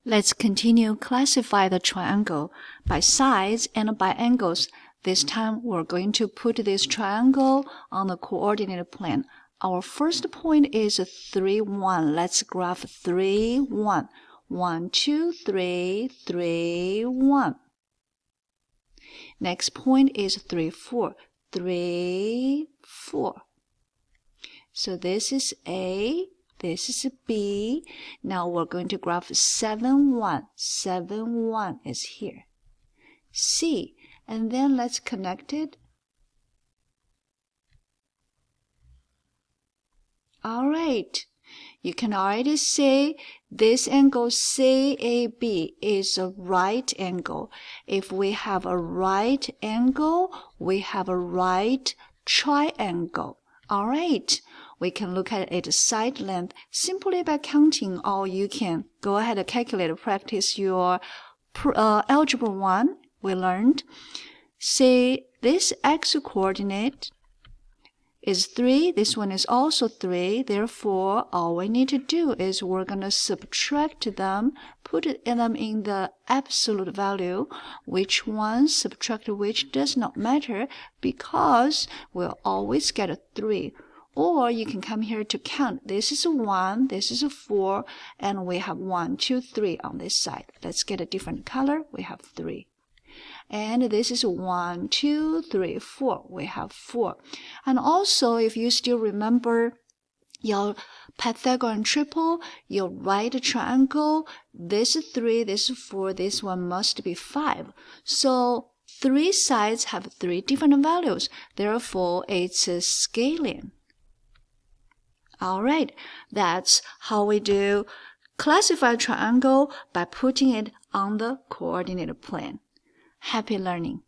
Let's continue classify the triangle by sides and by angles. This time we're going to put this triangle on the coordinate plane. Our first point is 3, 1. Let's graph 3, 1. 1, 2, 3, 3, 1. Next point is 3, 4. 3, 4. So this is A. This is B. Now we're going to graph 7, 1. 7, 1 is here. C. And then let's connect it. All right. You can already see this angle CAB is a right angle. If we have a right angle, we have a right triangle. All right. We can look at its side length simply by counting, or you can go ahead and calculate, practice your Algebra 1 we learned. See, this x-coordinate is 3. This one is also 3. Therefore, all we need to do is we're going to subtract them, put them in the absolute value. Which one subtract which does not matter because we'll always get a 3. Or you can come here to count. This is 1, this is 4, and we have 1, 2, 3 on this side. Let's get a different color. We have 3. And this is 1, 2, 3, 4. We have 4. And also, if you still remember your Pythagorean triple, your right triangle, this is 3, this is 4, this one must be 5. So 3 sides have 3 different values. Therefore, it's a scaling. All right, that's how we do classify triangle by putting it on the coordinate plane. Happy learning!